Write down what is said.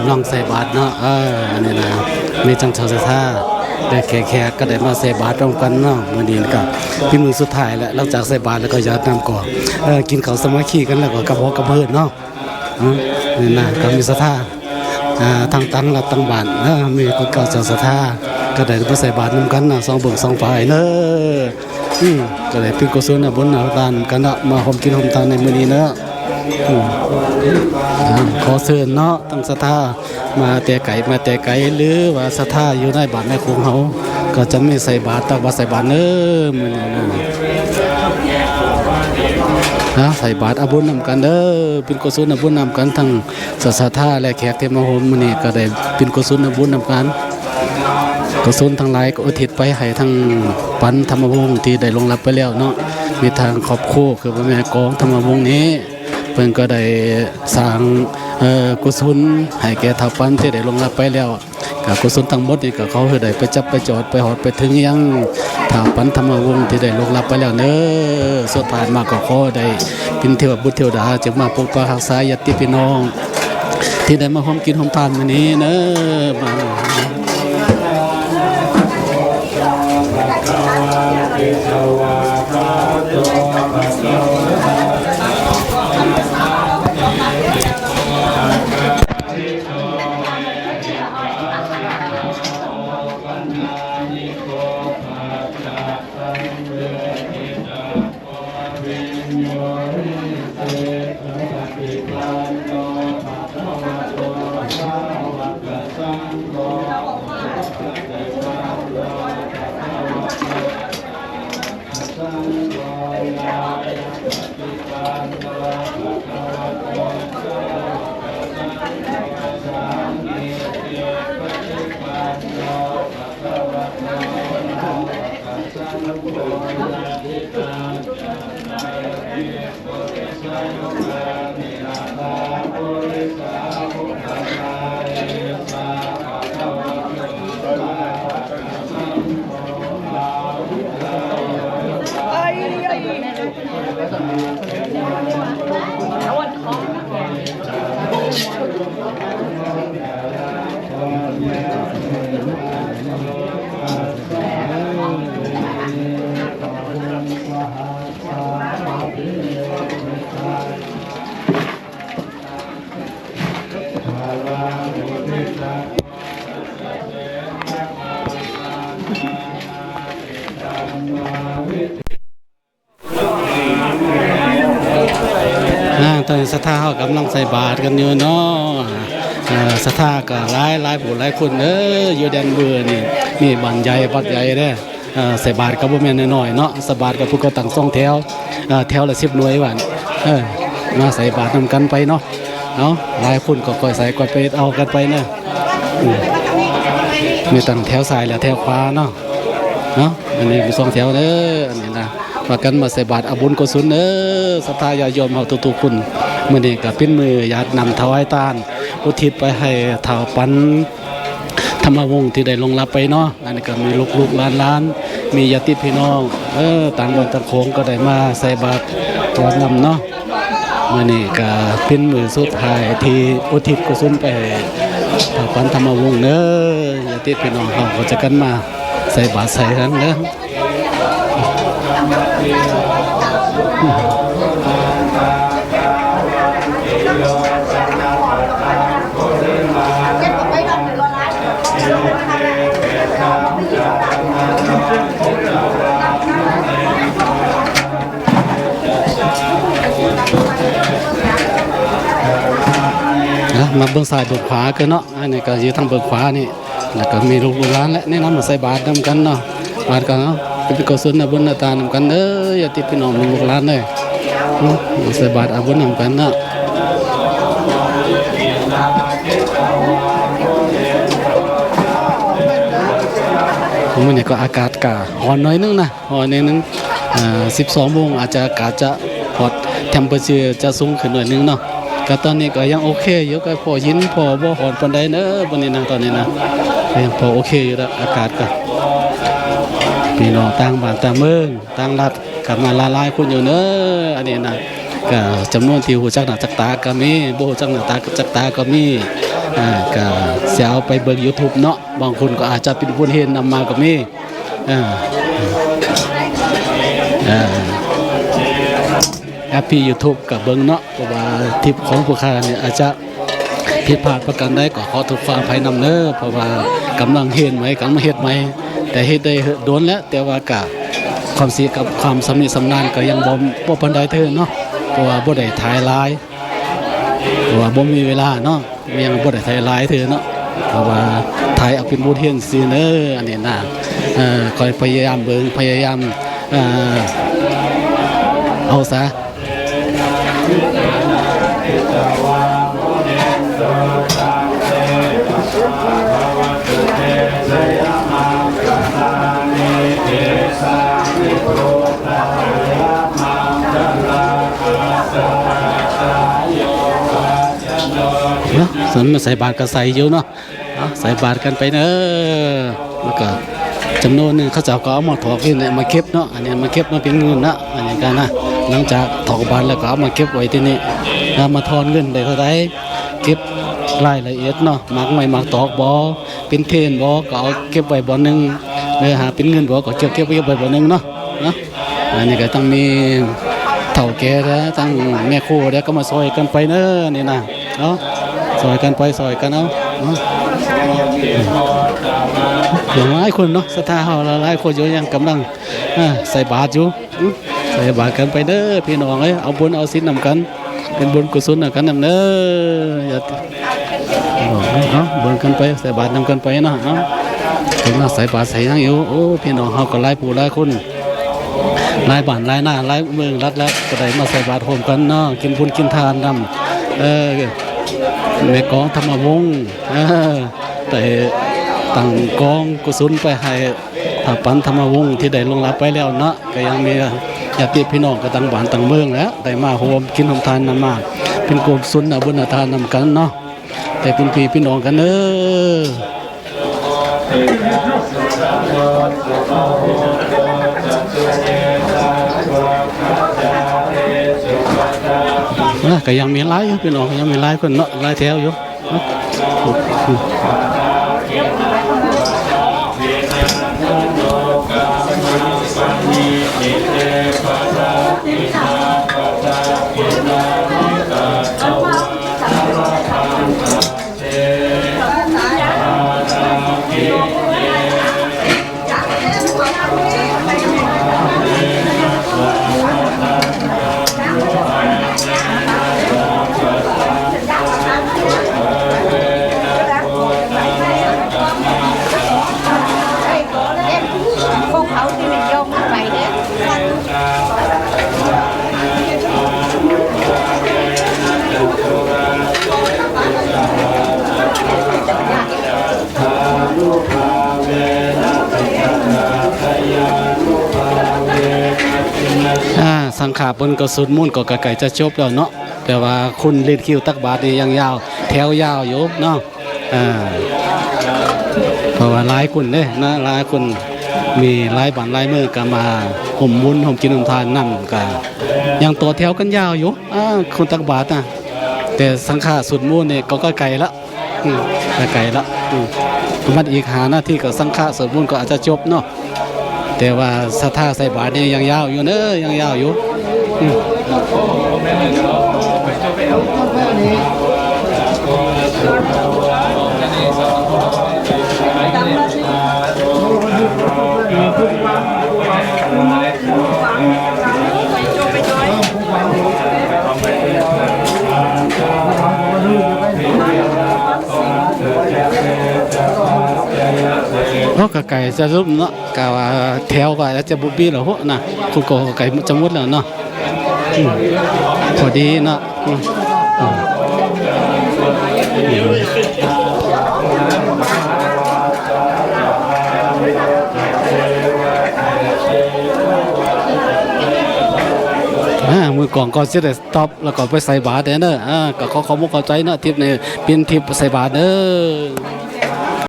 ำลังใส่บาตรเนาะอันนี้นะมีจังเฉาท่าได้แขกก็ได้มาใส่บาตรร่วมกันเนาะมื้อนี้ก็เป็นมื้อสุดท้ายแล้วหลังจากใส่บาตรแล้วก็ญาตินำก่อกินข้าวสามัคคีกันแล้วก็กระเพาะกระเพิดเนาะนี่นะก็มีศรัทธาทางตั้งและตั้งบ้านมีคนเก่าเจ้าศรัทธาก็ได้มาใส่บาตรนำกันนะ2 เบิ่ง 2 ฝ่ายเด้อก็ได้เป็นกุศลบุญทานกันละมาร่วมกินร่วมทานในมื้อนี้เนาะขอเชิญเนาะตั้งศรัทธามาแต่ไกลหรือว่าศรัทธาอยู่ในบ้านแม่คงเฮาก็จะมีใส่บาตรตักบาตรใส่บาตรเด้อมื้อนี้ใส่บาตรอาบุญนำกันเด้อเป็นกุศลบุญนำกันทั้งศรัทธาและแขกที่มาร่วมมื้อนี้ก็ได้เป็นกุศลบุญนำกันกุศลทั้งหลายก็อุทิศไปให้ทั้งปันธรรมวงศ์ที่ได้ลงรับไปแล้วเนาะมีทางครอบครัวคือพ่อแม่กองธรรมวงศ์นี้เพิ่นก็ได้สร้างกุศลให้แก่ท้าวปันที่ได้ลงรับไปแล้วกับกุศลทั้งหมดนี่ก็เขาได้ไปจับไปจอดไปหอดไปถึงยังท้าวปันธรรมวงศ์ที่ได้ลงรับไปแล้วเด้อสุดท้ายมาก็ขอได้เป็นเทวบุตรเทวดาจึงมาปกปักรักษาญาติพี่น้องที่ได้มาร่วมกินร่วมทานมื้อนี้เด้อมาตอนนี้ศรัทธาเขากำลังใส่บาตรกันอยู่เนาะศรัทธาก็หลายผู้หลายคนอยู่แดนเบื่อนี่มีบ้านใหญ่วัดใหญ่เด้อใส่บาตรก็บ่แม่นน้อยๆเนาะใส่บาตรก็ผู้ก็ตั้ง2 แถวแถวละ10 หน่วยว่ามาใส่บาตรนำกันไปเนาะหลายคนก็ค่อยใส่ค่อยไปเอากันไปเนาะมีตั้งแถวซ้ายและแถวขวาเนาะอันนี้มี2 แถวเด้ออันนี้นะว่ากันมาใส่บาตรอาบุญกุศลศรัทธาญาติโยมเฮาทุกๆคนมื้อนี้ก็เป็นมื้อญาตินำถวายทานอุทิศไปให้ท้าวปันธรรมวงศ์ที่ได้ลงรับไปเนาะอันนี้ก็มีลูกๆหลานๆมีญาติพี่น้องต่างบ้านต่างโขงก็ได้มาใส่บาตรถวายนำเนาะมื้อนี้ก็เป็นมื้อสุดท้ายที่อุทิศกุศลไปให้ท้าวปันธรรมวงศ์ญาติพี่น้องเฮาก็จะกันมาใส่บาตรใส่กันเด้อมาเบื้องซ้ายเบื้องขวากันเนาะอันนี้ก็อยู่ทางเบื้องขวานี่แล้วก็มีลูกหลานและแนะนำมาใส่บาตรนำกันเนาะบาตรกันเนาะเป็นกุศลบุญทานนำกันญาติพี่น้องลูกหลานเลยใส่บาตรอาบุญนำกันเนาะมื้อนี้ก็อากาศก็ร้อนน้อยนึงนะร้อนนิดนึง12 โมงอาจจะอากาศจะพอเทมเปอเรเจอร์จะสูงขึ้นหน่อยนึงเนาะก็ตอนนี้ก็ยังโอเคอยู่ก็พอยินพอบ่ร้อนปานใดวันนี้นะตอนนี้นะยังพอโอเคอยู่แล้วอากาศก็พี่น้องต่างบ้านต่างเมืองต่างรัฐกลับมาหลายคนอยู่อันนี้นะก็จำนวนที่ฮู้จักหน้าจักตาก็มีบ่ฮู้จักหน้าตาจักตาก็มี ก็เสียเอาไปเบิ่ง YouTube เนาะบางคนก็อาจจะเป็นผู้เห็นนำมาก็มีแอปพี่ YouTube กับเบิ่งเนาะเพราะว่าทิปของผู้ค้าเนี่ยอาจจะผิดพลาดประการใดก็ขอโทษฟ้าอภัยนำเด้อเพราะว่ากำลังเฮ็ดใหม่กำลังเฮ็ดใหม่แต่เฮ็ดได้โดนแล้วแต่ว่าก็ความสิกับความสำนิสำนานก็ยังบ่ปานใดเท่าเนาะเพราะว่าบ่ได้ถ่ายหลายเพราะว่าบ่มีเวลาเนาะยังบ่ได้ถ่ายหลายเท่าเนาะเพราะว่าถ่ายเอาเป็นบทเรียนซื่อเด้ออันนี้นะคอยพยายามเบิ่งพยายามเอาซะส่วนมาใส่บาตรก็ใส่อยู่เนาะใส่บาตรกันไปเนอะแล้วก็จำนวนหนึ่งเขาจะก็เอามาถอกนี่มาเก็บเนาะอันนี้มาเก็บมาเป็นเงินนะอันนี้กันนะหลังจากถอกบาตรแล้วก็เอามาเก็บไว้ที่นี่มาทอนเงินได้เท่าไหร่เก็บรายละเอียดเนาะมักไม่มักตอกบ่เป็นเทนบ่ก็เอาเก็บไว้บ่นึงเนื้อหาเป็นเงินบ่ก็เก็บไว้บ่นึงเนาะอันนี้ก็ต้องมีเฒ่าแก่แล้วตั้งแม่ครูแล้วก็มาซอยกันไปเนอะนี่นะเนาะซอยกันไปซอยกันเอาอย่างหลายคนเนาะศรัทธาเราหลายคนอยู่ยังกำลังใส่บาตรอยู่ใส่บาตรกันไปเด้อพี่น้องเอ้ยเอาบุญเอาศีลนำกันเป็นบุญกุศลนำกันนำเด้ออย่าบุญกันไปใส่บาตรนำกันไปเนาะถึงมาใส่บาตรใส่ยังอยู่โอ้พี่น้องเฮาก็หลายผู้หลายคนหลายบ้านหลายหน้าหลายเมืองรัดแล้วก็ได้มาใส่บาตรโฮมกันเนาะกินบุญกินทานนำแม่กองธรรมวงศ์แต่ตั้งกองกุศลไปให้ถ้าปันธรรมวงศ์ที่ได้ลงรับไปแล้วเนาะก็ยังมีญาติพี่น้องก็ตั้งบ้านตั้งเมืองแล้วได้มาโฮมกินโฮมทานนำมาเป็นกุศลบุญทานนำกันเนาะแต่เป็นพี่น้องกันเด้อก็ยังมีหลายอยู่พี่น้องยังมีหลายคนเนาะหลายแถวอยู่สังขารบนกระสุนมุ่นก็ไก่จะจบแล้วเนาะแต่ว่าคุณเล่นคิวตักบาทนี่ยังยาวแถวยาวอยู่เนาะเพราะว่าหลายคนเนี่ยนะหลายคนมีหลายบ้านหลายเมืองก็มาห่มมุ้นห่มกินห่มทานนั่นก็ยังตัวแถวกันยาวอยู่คุณตักบาทนะแต่สังขารสุดมุ่นเนี่ยก็ไกลละไกลละมันอีกหาหน้าที่กับสังขารสุดมุ่นก็อาจจะจบเนาะแต่ว่าศรัทธาใส่บาตรนี่ยังยาวอยู่เนอะยังยาวอยู่เพราะไก่จะรุบเนาะกะว่าแถวก็จะบุบบี้เหรอพวกน่ะคุณโกไก่จะมุดแล้วเนาะพอดีเนาะมือกล่องก็จะได้สต็อปแล้วก็ไปใส่บาตรเด้อก็ขอมุกเข้าใจเนาะทิปนี่เป็นทิปใส่บาตรเด้อ